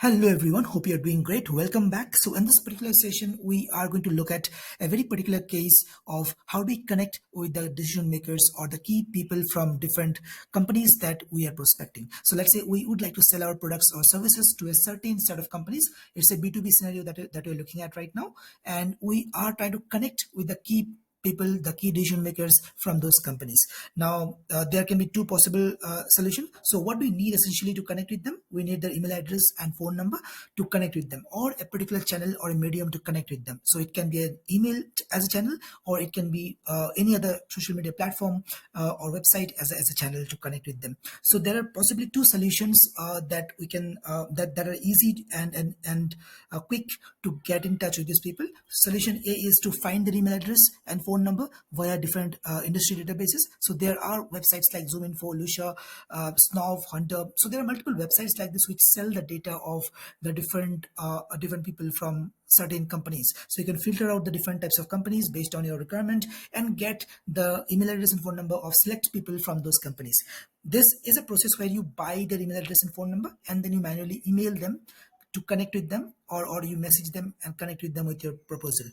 Hello everyone, hope you're doing great. Welcome back. So in this particular session, we are going to look at a very particular case of how do we connect with the decision makers or the key people from different companies that we are prospecting. So let's say we would like to sell our products or services to a certain set of companies. It's a B2B scenario that we're looking at right now. And we are trying to connect with the key people, the key decision makers from those companies. Now, there can be two possible solutions. So what do we need essentially to connect with them? We need their email address and phone number to connect with them, or a particular channel or a medium to connect with them. So it can be an email as a channel, or it can be any other social media platform or website as a channel to connect with them. So there are possibly two solutions that we can that are easy and quick to get in touch with these people. Solution A is to find their email address and phone number via different industry databases. So there are websites like ZoomInfo, Lucia, Snov, Hunter. So there are multiple websites like this which sell the data of the different people from certain companies. So you can filter out the different types of companies based on your requirement and get the email address and phone number of select people from those companies. This is a process where you buy their email address and phone number and then you manually email them to connect with them, or you message them and connect with them with your proposal.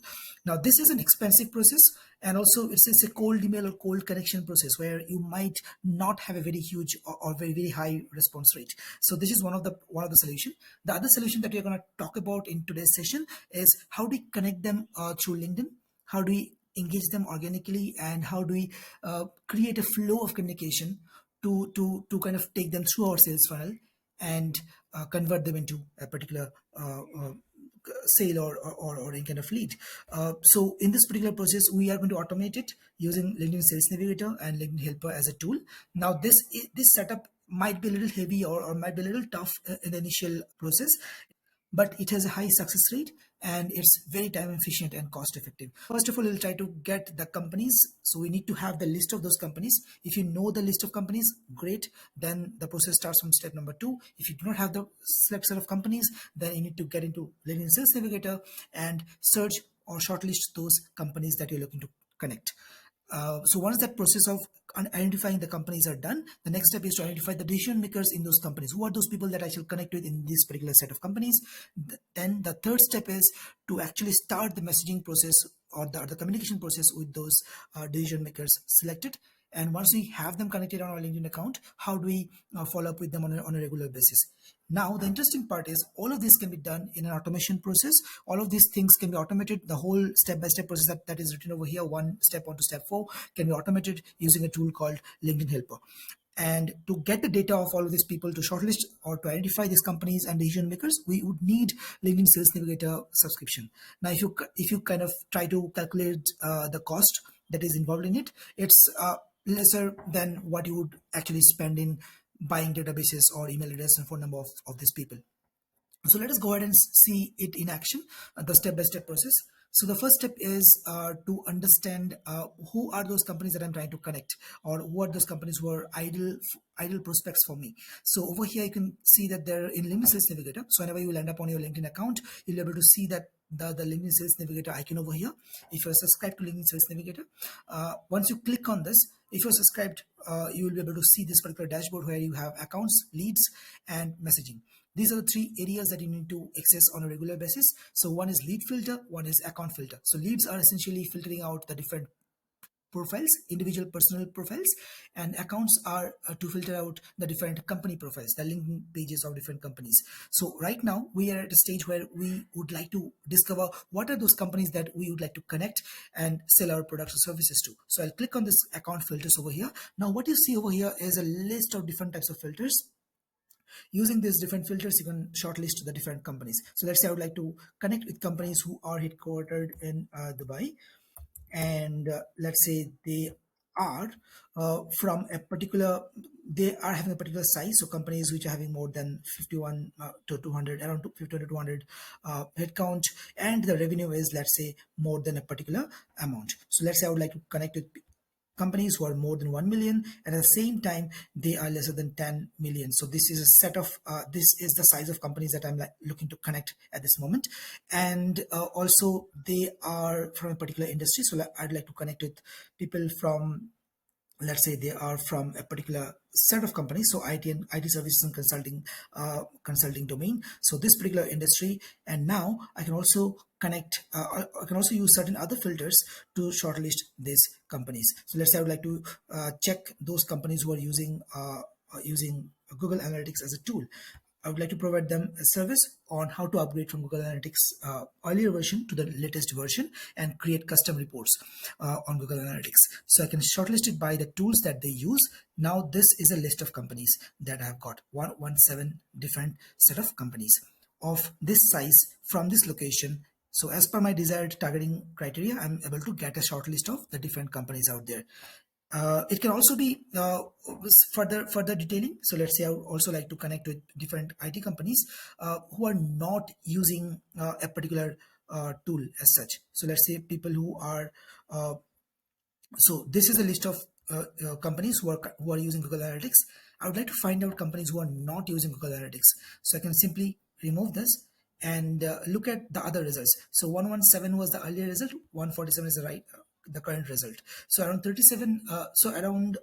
Now this is an expensive process, and also it's a cold email or cold connection process where you might not have a very huge or very high response rate. So this is one of the solution. The other solution that we're going to talk about in today's session is how do we connect them through LinkedIn. How do we engage them organically, and how do we create a flow of communication to kind of take them through our sales funnel and convert them into a particular sale or any kind of lead. So in this particular process, we are going to automate it using LinkedIn Sales Navigator and LinkedIn Helper as a tool. Now this setup might be a little heavy or might be a little tough in the initial process, but it has a high success rate and it's very time efficient and cost effective. First of all, we'll try to get the companies. So we need to have the list of those companies. If you know the list of companies, great. Then the process starts from step number 2. If you do not have the select set of companies, then you need to get into LinkedIn Sales Navigator and search or shortlist those companies that you're looking to connect. So once that process of identifying the companies are done, the next step is to identify the decision makers in those companies. Who are those people that I shall connect with in this particular set of companies? Then the third step is to actually start the messaging process or the communication process with those decision makers selected. And once we have them connected on our LinkedIn account, how do we follow up with them on a regular basis? Now, the interesting part is all of this can be done in an automation process. All of these things can be automated. The whole step-by-step process that is written over here, one step on to step 4, can be automated using a tool called LinkedIn Helper. And to get the data of all of these people to shortlist or to identify these companies and decision makers, we would need LinkedIn Sales Navigator subscription. Now, if you kind of try to calculate the cost that is involved in it, it's lesser than what you would actually spend in buying databases or email address and phone number of these people. So let us go ahead and see it in action, the step-by-step process. So the first step is to understand who are those companies that I'm trying to connect, or who are those companies who are ideal prospects for me. So over here you can see that they're in LinkedIn Sales Navigator. So whenever you land up on your LinkedIn account, you'll be able to see that the LinkedIn Sales Navigator icon over here. If you're subscribed to LinkedIn Sales Navigator, once you click on this, if you're subscribed, you will be able to see this particular dashboard where you have accounts, leads, and messaging. These are the 3 areas that you need to access on a regular basis. So one is lead filter, one is account filter. So leads are essentially filtering out the different profiles, individual personal profiles, and accounts are to filter out the different company profiles, the LinkedIn pages of different companies. So right now we are at a stage where we would like to discover what are those companies that we would like to connect and sell our products or services to. So I'll click on this account filters over here. Now what you see over here is a list of different types of filters. Using these different filters, you can shortlist the different companies. So let's say I would like to connect with companies who are headquartered in Dubai, and let's say they are from a particular, they are having a particular size. So companies which are having more than 51 to 200, around 50 to 200 headcount, and the revenue is, let's say, more than a particular amount. So let's say I would like to connect with companies who are more than 1 million, and at the same time they are lesser than 10 million. So this is a set of this is the size of companies that I'm looking to connect at this moment. And also they are from a particular industry. So I'd like to connect with people from let's say they are from a particular set of companies, so IT services and consulting domain, so this particular industry. And now I can also connect, I can also use certain other filters to shortlist these companies. So let's say I would like to check those companies who are using Google Analytics as a tool. I would like to provide them a service on how to upgrade from Google Analytics earlier version to the latest version and create custom reports on Google Analytics. So I can shortlist it by the tools that they use. Now this is a list of companies that I've got 117 different set of companies of this size from this location. So as per my desired targeting criteria, I'm able to get a short list of the different companies out there. It can also be further detailing. So let's say I would also like to connect with different IT companies who are not using a particular tool as such. So let's say people who are uh, so this is a list of companies who are using Google Analytics. I would like to find out companies who are not using Google Analytics. So I can simply remove this and look at the other results. So 117 was the earlier result, 147 is the current result. So around 37, so around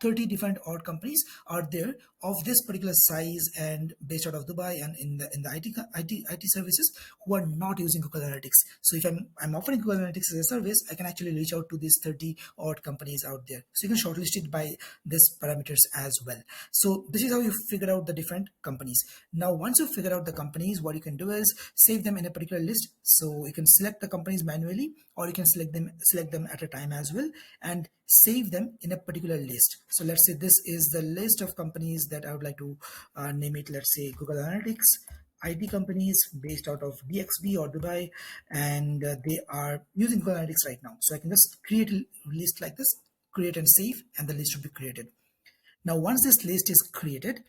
30 different odd companies are there of this particular size and based out of Dubai and in the IT services who are not using Google Analytics. So if I'm offering Google Analytics as a service, I can actually reach out to these 30 odd companies out there. So you can shortlist it by this parameters as well. So this is how you figure out the different companies. Now once you figure out the companies, what you can do is save them in a particular list. So you can select the companies manually, or you can select them at a time as well and save them in a particular list. So let's say this is the list of companies that I would like to name it, let's say Google Analytics IT companies based out of DXB or Dubai, and they are using Google Analytics right now. So I can just create a list like this, create and save, and the list will be created. Now once this list is created,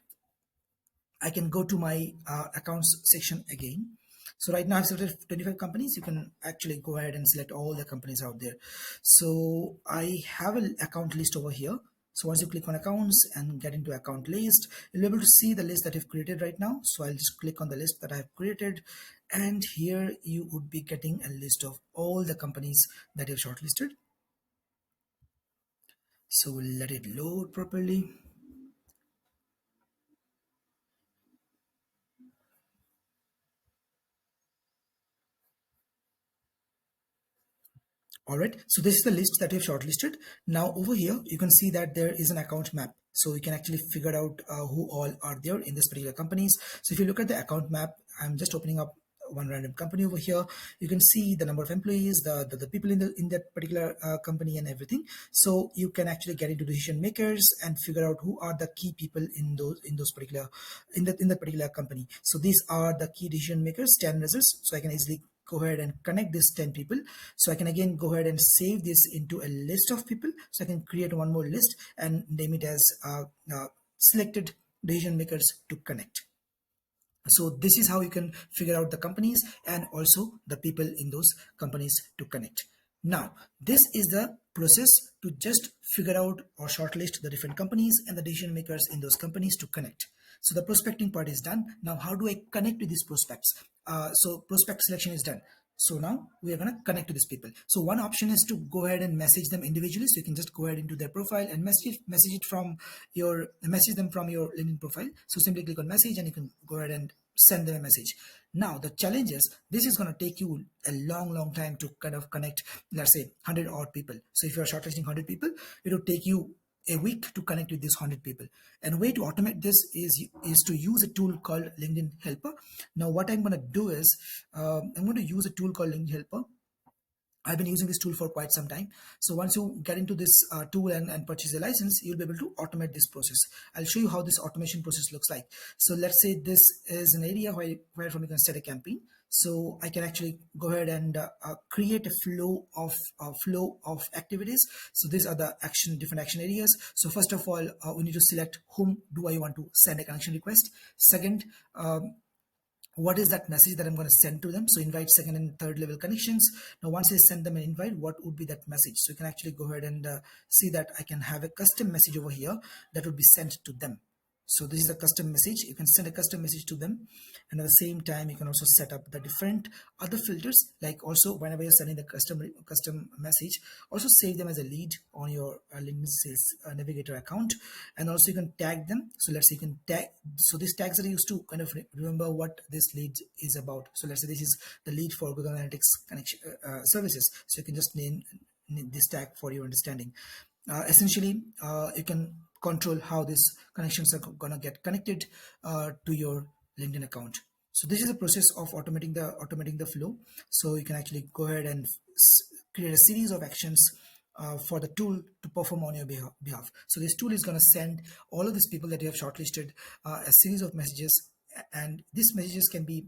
I can go to my accounts section again. So right now I've selected 25 companies. You can actually go ahead and select all the companies out there. So I have an account list over here. So once you click on accounts and get into account list, you'll be able to see the list that you've created right now. So I'll just click on the list that I've created. And here you would be getting a list of all the companies that you've shortlisted. So we'll let it load properly. All right, so this is the list that we've shortlisted. Now over here, you can see that there is an account map. So you can actually figure out who all are there in this particular companies. So if you look at the account map, I'm just opening up one random company over here. You can see the number of employees, the people in that particular company and everything. So you can actually get into decision makers and figure out who are the key people in those particular in that particular company. So these are the key decision makers, 10 results. So I can easily go ahead and connect these 10 people. So I can again go ahead and save this into a list of people. So I can create one more list and name it as selected decision makers to connect. So this is how you can figure out the companies and also the people in those companies to connect. Now this is the process to just figure out or shortlist the different companies and the decision makers in those companies to connect. So the prospecting part is done. Now how do I connect with these prospects? So prospect selection is done. So now we are going to connect to these people. So one option is to go ahead and message them individually. So you can just go ahead into their profile and message them from your LinkedIn profile. So simply click on message and you can go ahead and send them a message. Now the challenge is this is going to take you a long time to kind of connect, let's say 100 odd people. So if you are shortlisting 100 people, it will take you a week to connect with these 100 people. And a way to automate this is to use a tool called LinkedIn Helper. Now what I'm going to do is I'm going to use a tool called LinkedIn Helper. I've been using this tool for quite some time. So once you get into this tool and purchase a license, you'll be able to automate this process. I'll show you how this automation process looks like. So let's say this is an area where from you can set a campaign. So I can actually go ahead and create a flow of activities. So these are the different action areas. So first of all, we need to select whom do I want to send a connection request. Second, what is that message that I'm going to send to them. So invite second and third level connections. Now once I send them an invite, what would be that message? So you can actually go ahead and see that I can have a custom message over here that would be sent to them. So this is a custom message. You can send a custom message to them, and at the same time you can also set up the different other filters. Like also whenever you're sending the custom message, also save them as a lead on your LinkedIn Sales Navigator account, and also you can tag them. So let's say you can tag. So these tags are used to kind of remember what this lead is about. So let's say this is the lead for Google Analytics connection services. So you can just name this tag for your understanding. Essentially, you can control how these connections are gonna get connected to your LinkedIn account. So this is a process of automating the flow. So you can actually go ahead and create a series of actions for the tool to perform on your behalf. So this tool is going to send all of these people that you have shortlisted a series of messages, and these messages can be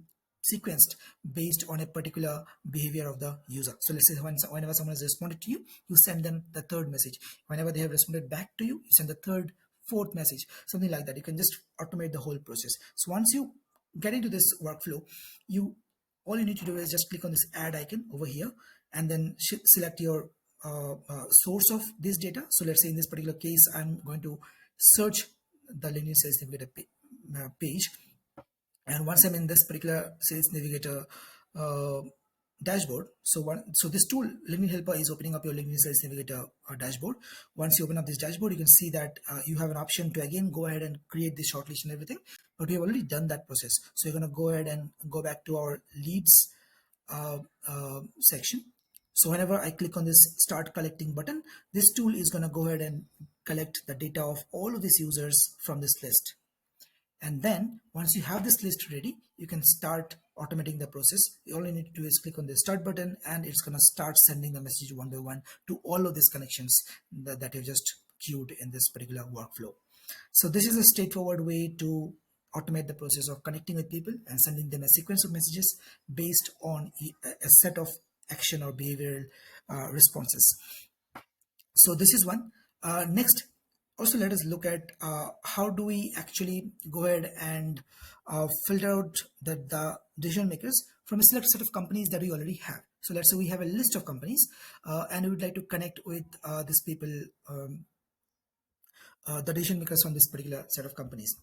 sequenced based on a particular behavior of the user. So let's say whenever someone has responded to you, you send them the third message. Whenever they have responded back to you, you send the third, fourth message, something like that. You can just automate the whole process. So once you get into this workflow, you all you need to do is just click on this add icon over here, and then select your source of this data. So let's say in this particular case, I'm going to search the LinkedIn Sales Navigator page. And once I'm in this particular Sales Navigator dashboard, so this tool, LinkedIn Helper, is opening up your LinkedIn Sales Navigator dashboard. Once you open up this dashboard, you can see that you have an option to again go ahead and create this shortlist and everything, but we have already done that process. So you're going to go ahead and go back to our leads section. So whenever I click on this start collecting button, this tool is going to go ahead and collect the data of all of these users from this list. And then once you have this list ready, you can start automating the process. All you need to do is click on the start button, and it's going to start sending the message one by one to all of these connections that you just queued in this particular workflow. So this is a straightforward way to automate the process of connecting with people and sending them a sequence of messages based on a set of action or behavioral responses. So this is one. Next, also let us look at how do we actually go ahead and filter out the decision makers from a select set of companies that we already have. So let's say we have a list of companies and we would like to connect with these people, the decision makers from this particular set of companies.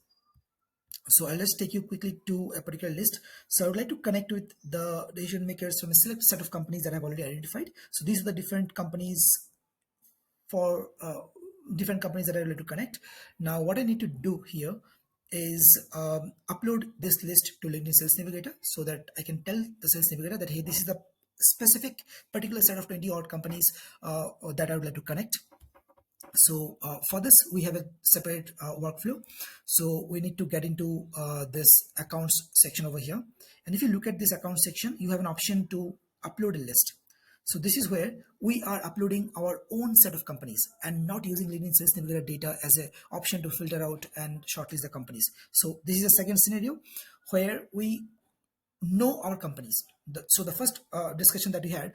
So I'll just take you quickly to a particular list. So I would like to connect with the decision makers from a select set of companies that I've already identified. So these are the different companies for different companies that I would like to connect. Now what I need to do here is upload this list to LinkedIn Sales Navigator, so that I can tell the Sales Navigator that, hey, this is the specific particular set of 20 odd companies that I would like to connect. So for this, we have a separate workflow. So we need to get into this accounts section over here. And if you look at this account section, you have an option to upload a list. So this is where we are uploading our own set of companies and not using LinkedIn Sales Navigator data as an option to filter out and shortlist the companies. So this is a second scenario where we know our companies. So the first discussion that we had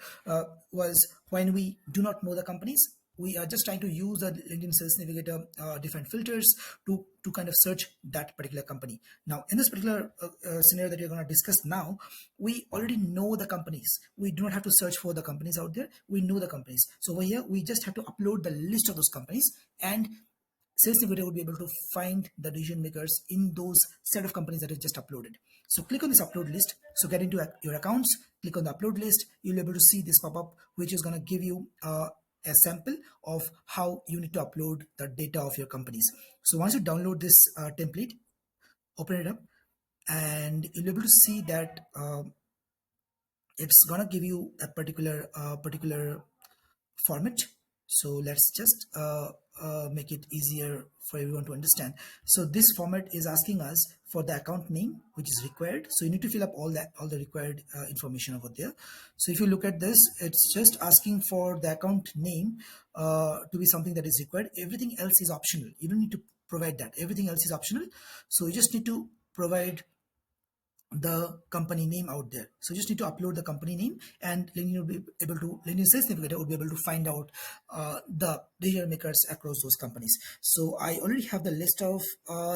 was when we do not know the companies. We are just trying to use the LinkedIn Sales Navigator different filters to kind of search that particular company. Now, in this particular scenario that we're going to discuss now, we already know the companies. We do not have to search for the companies out there. We know the companies. So over here, we just have to upload the list of those companies, and Sales Navigator would be able to find the decision makers in those set of companies that I just uploaded. So click on this upload list. So get into your accounts, click on the upload list. You'll be able to see this pop up, which is going to give you a sample of how you need to upload the data of your companies. So once you download this template, open it up, and you'll be able to see that it's going to give you a particular format. So let's just make it easier for everyone to understand. So this format is asking us for the account name, which is required. So you need to fill up all the required information over there. So if you look at this, it's just asking for the account name to be something that is required. Everything else is optional. You don't need to provide that. Everything else is optional. So you just need to provide the company name out there. So you just need to upload the company name, and LinkedIn will be able to, LinkedIn Sales Navigator will be able to find out the decision makers across those companies. So I already have the list of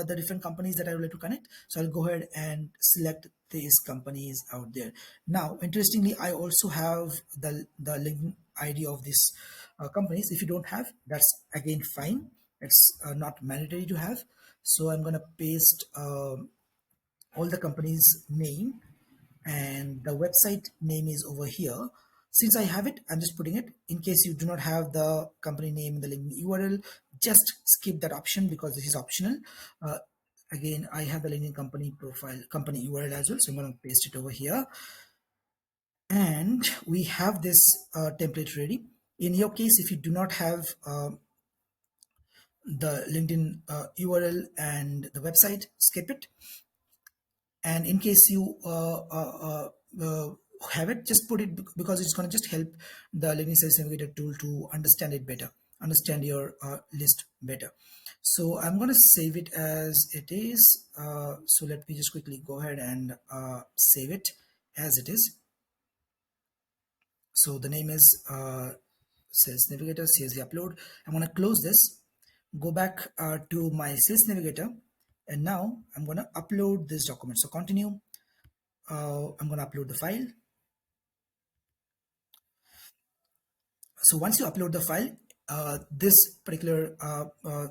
the different companies that I would like to connect. So I'll go ahead and select these companies out there. Now, interestingly, I also have the LinkedIn ID of these companies. If you don't have, that's again fine. It's not mandatory to have. So I'm going to paste all the company's name, and the website name is over here. Since I have it, I'm just putting it. In case you do not have the company name in the LinkedIn URL, just skip that option because this is optional. uh, Again, I have the LinkedIn company profile company URL as well, so I'm going to paste it over here. And we have this template ready. In your case, if you do not have the LinkedIn URL and the website, skip it. And in case you have it, just put it, because it's going to just help the LinkedIn Sales Navigator tool to understand it better, understand your list better. So I'm going to save it as it is. So let me just quickly go ahead and save it as it is. So the name is Sales Navigator, CSV upload. I'm going to close this, go back to my Sales Navigator, and now I'm going to upload this document. So continue. I'm going to upload the file. So once you upload the file, this particular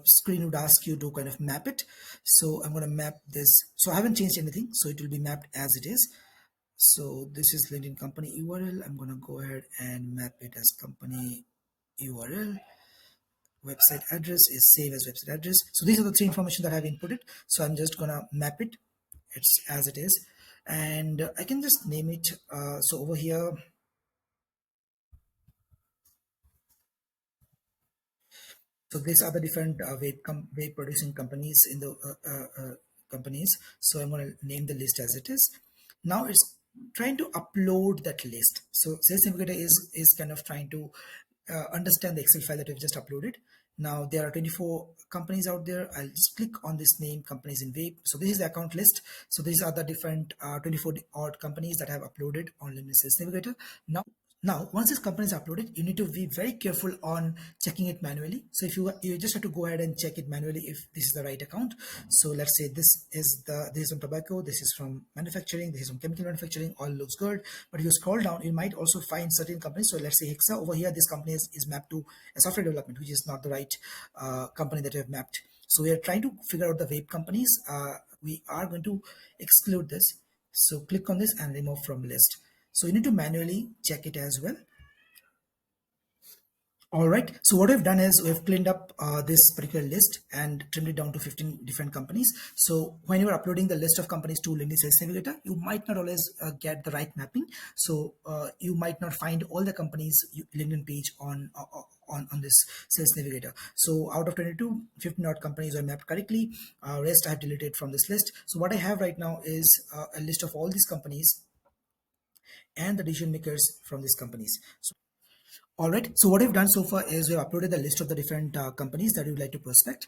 screen would ask you to kind of map it. So I'm going to map this. So I haven't changed anything, so it will be mapped as it is. So this is LinkedIn company URL. I'm going to go ahead and map it as company URL. Website address is save as website address. So these are the three information that I've inputted. So I'm just going to map it. It's as it is. And I can just name it. So over here, so these are the different web producing companies in the companies. So I'm going to name the list as it is. Now it's trying to upload that list. So Sales Navigator is kind of trying to understand the Excel file that we've just uploaded. Now there are 24 companies out there. I'll just click on this name, companies in web. So this is the account list. So these are the different 24 odd companies that I have uploaded on LinkedIn Sales Navigator. Now, once this company is uploaded, you need to be very careful on checking it manually. So if you just have to go ahead and check it manually if this is the right account. So let's say this is from tobacco, this is from manufacturing, this is from chemical manufacturing, all looks good. But if you scroll down, you might also find certain companies. So let's say Hexa over here, this company is mapped to a software development, which is not the right company that we have mapped. So we are trying to figure out the vape companies. We are going to exclude this. So click on this and remove from list. So you need to manually check it as well. All right. So what we've done is we've cleaned up this particular list and trimmed it down to 15 different companies. So when you're uploading the list of companies to LinkedIn Sales Navigator, you might not always get the right mapping. So you might not find all the companies LinkedIn page on this Sales Navigator. So out of 22, 15 odd companies are mapped correctly. Rest I have deleted from this list. So what I have right now is a list of all these companies and the decision makers from these companies. All right. So what we've done so far is we've uploaded the list of the different companies that we would like to prospect.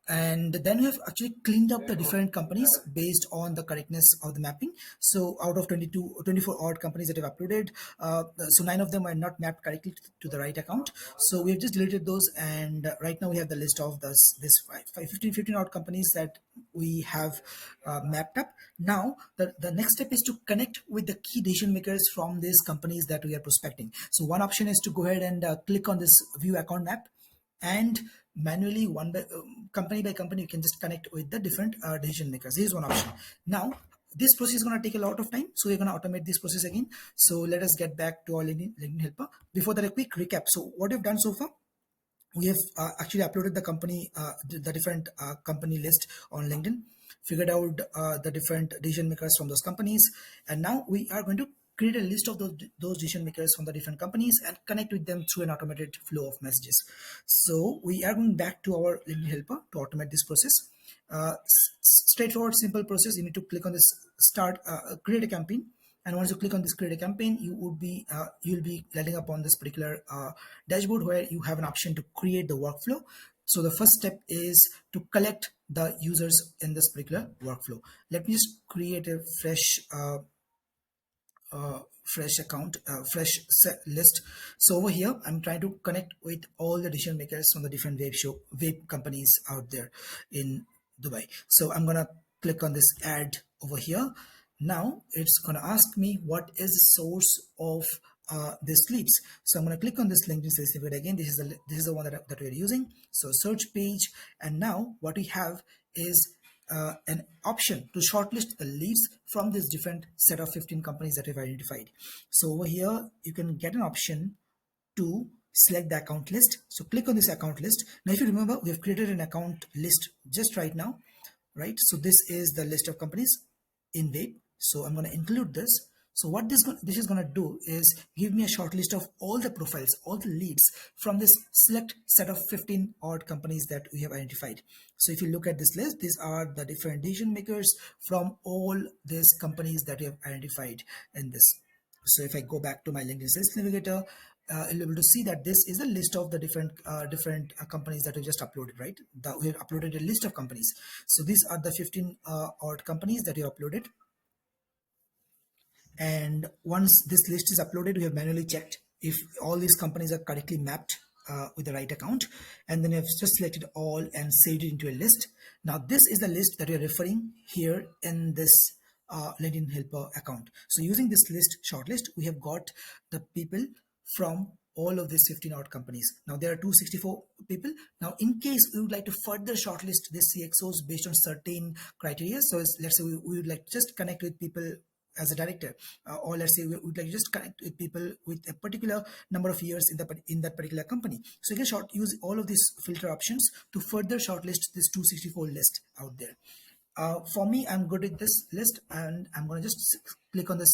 And then we have actually cleaned up the different companies based on the correctness of the mapping. So out of 24 odd companies that we've uploaded, so 9 of them are not mapped correctly to the right account. So we've just deleted those. And right now we have the list of this 15 odd companies that we have mapped up. Now the next step is to connect with the key decision makers from these companies that we are prospecting. So one option is to go ahead and click on this view account map, and manually company by company you can just connect with the different decision makers. Here's one option. Now this process is going to take a lot of time, so we're going to automate this process again. So let us get back to our LinkedIn helper. Before that, a quick recap. So what we've done so far, we have actually uploaded the company the different company list on LinkedIn, figured out the different decision makers from those companies, and now we are going to create a list of those decision makers from the different companies and connect with them through an automated flow of messages. So we are going back to our LinkedIn helper to automate this process. Straightforward, simple process. You need to click on this start create a campaign, and once you click on this create a campaign, you'll be landing up on this particular dashboard where you have an option to create the workflow. So the first step is to collect the users in this particular workflow. Let me just create a fresh account, fresh set list. So over here, I'm trying to connect with all the decision makers from the different vape companies out there in Dubai. So I'm gonna click on this add over here. Now it's gonna ask me what is the source of this leads. So I'm going to click on this LinkedIn Sales Navigator again. This is the one that we're using. So search page, and now what we have is an option to shortlist the leads from this different set of 15 companies that we've identified. So over here, you can get an option to select the account list. So click on this account list. Now, if you remember, we have created an account list just right now, right? So this is the list of companies in wait. So I'm going to include this. So what this is going to do is give me a short list of all the profiles, all the leads from this select set of 15 odd companies that we have identified. So if you look at this list, these are the different decision makers from all these companies that we have identified in this. So if I go back to my LinkedIn Sales Navigator, you'll be able to see that this is a list of the different companies that we just uploaded, right? We have uploaded a list of companies. So these are the 15 odd companies that we uploaded. And once this list is uploaded, we have manually checked if all these companies are correctly mapped with the right account, and then we have just selected all and saved it into a list. Now this is the list that we are referring here in this LinkedIn Helper account. So using this list shortlist, we have got the people from all of these 15 odd companies. Now there are 264 people. Now in case we would like to further shortlist these CXOs based on certain criteria, so let's say we would like to just connect with people as a director, or let's say we would like to just connect with people with a particular number of years in that particular company. So you can use all of these filter options to further shortlist this 264 list out there. For me, I'm good with this list, and I'm going to just click on this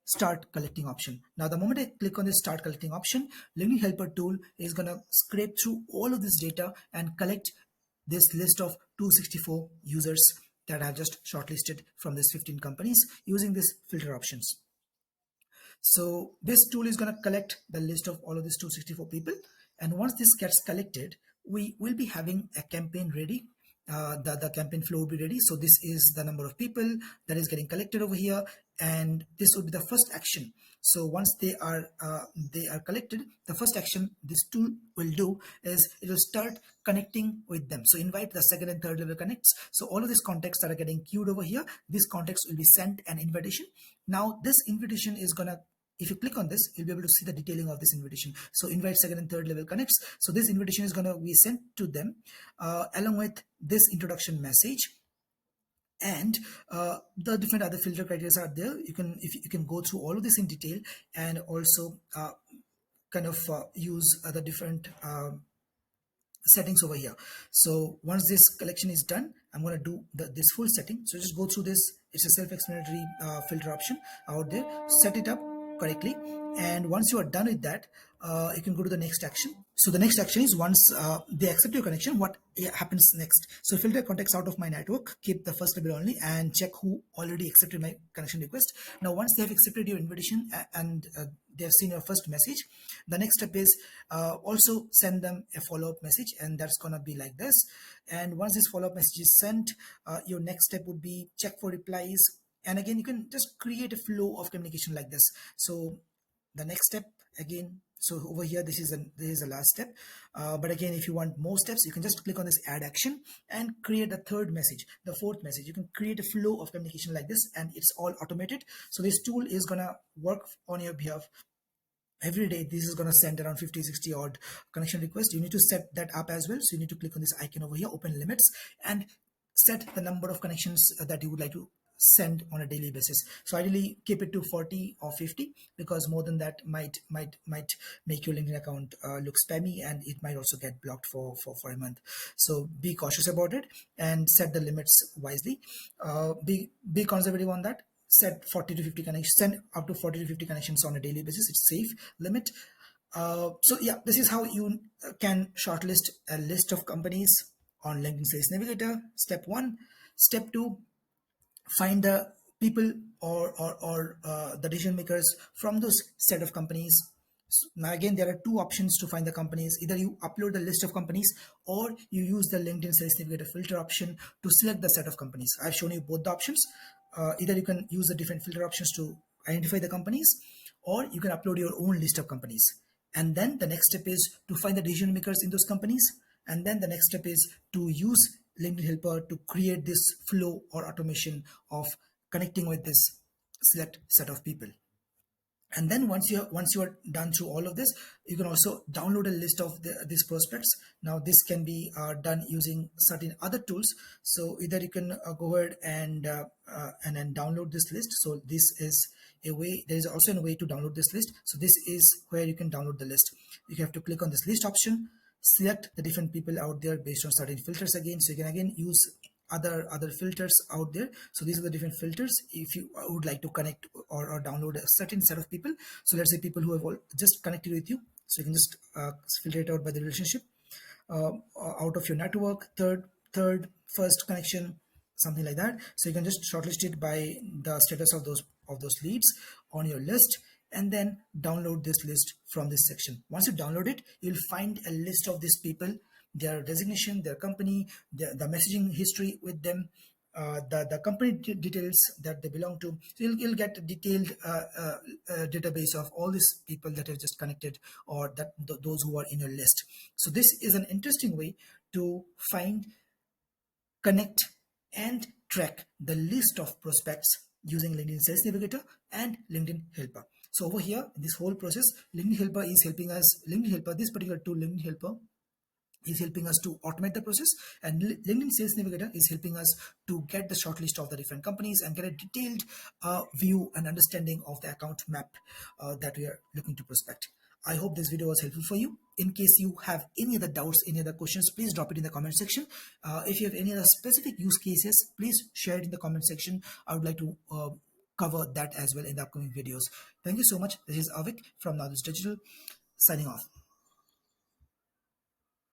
start collecting option. Now the moment I click on this start collecting option, LinkedIn Helper tool is going to scrape through all of this data and collect this list of 264 users that I've just shortlisted from these 15 companies using these filter options. So this tool is going to collect the list of all of these 264 people. And once this gets collected, we will be having a campaign ready. The campaign flow will be ready. So this is the number of people that is getting collected over here, and this will be the first action. So once they are collected, the first action this tool will do is it will start connecting with them. So invite the second and third level connects. So all of these contacts that are getting queued over here, these contacts will be sent an invitation. Now this invitation is gonna, if you click on this, you'll be able to see the detailing of this invitation. So invite second and third level connects. So this invitation is going to be sent to them along with this introduction message, and the different other filter criteria are there. You can go through all of this in detail, and also kind of use the different settings over here. So once this collection is done, I'm going to do this full setting. So just go through this. It's a self-explanatory filter option out there. Set it up correctly, and once you are done with that, you can go to the next action. So the next action is once they accept your connection, what happens next? So filter contacts out of my network, keep the first level only, and check who already accepted my connection request. Now once they have accepted your invitation and they have seen your first message, the next step is also send them a follow-up message, and that's gonna be like this. And once this follow-up message is sent, your next step would be check for replies. And again, you can just create a flow of communication like this. So the next step again, so over here this is the last step, but again, if you want more steps, you can just click on this add action and create a third message, the fourth message. You can create a flow of communication like this, and it's all automated. So this tool is gonna work on your behalf every day. This is going to send around 50-60 odd connection requests. You need to set that up as well. So you need to click on this icon over here, open limits, and set the number of connections that you would like to send on a daily basis. So ideally keep it to 40 or 50, because more than that might make your LinkedIn account look spammy, and it might also get blocked for a month. So be cautious about it and set the limits wisely. Be conservative on that. Set 40 to 50 connections, send up to 40 to 50 connections on a daily basis. It's safe limit. So yeah, this is how you can shortlist a list of companies on LinkedIn Sales Navigator. Step 1. Step 2, find the people or the decision makers from those set of companies. Now again, there are two options to find the companies. Either you upload the list of companies, or you use the LinkedIn Sales Navigator filter option to select the set of companies. I've shown you both the options. Either you can use the different filter options to identify the companies, or you can upload your own list of companies. And then the next step is to find the decision makers in those companies. And then the next step is to use LinkedIn Helper to create this flow or automation of connecting with this select set of people. And then once you are done through all of this, you can also download a list of these prospects. Now this can be done using certain other tools. So either you can go ahead and then download this list. So this is a way. There is also a way to download this list. So this is where you can download the list. You have to click on this list option, select the different people out there based on certain filters again. So you can again use other filters out there. So these are the different filters if you would like to connect or download a certain set of people. So let's say people who have just connected with you, so you can just filter it out by the relationship, uh, out of your network, third first connection, something like that. So you can just shortlist it by the status of those leads on your list, and then download this list from this section. Once you download it, you'll find a list of these people, their designation, their company, the messaging history with them, the company details that they belong to. So you'll get a detailed database of all these people that have just connected, or that those who are in your list. So this is an interesting way to find, connect, and track the list of prospects using LinkedIn Sales Navigator and LinkedIn Helper. So over here, in this whole process, LinkedIn Helper is helping us. LinkedIn Helper, this particular tool, LinkedIn Helper, is helping us to automate the process, and LinkedIn Sales Navigator is helping us to get the shortlist of the different companies and get a detailed view and understanding of the account map that we are looking to prospect. I hope this video was helpful for you. In case you have any other doubts, any other questions, please drop it in the comment section. If you have any other specific use cases, please share it in the comment section. I would like to cover that as well in the upcoming videos. Thank you so much. This is Avik from Knowledge Digital, signing off.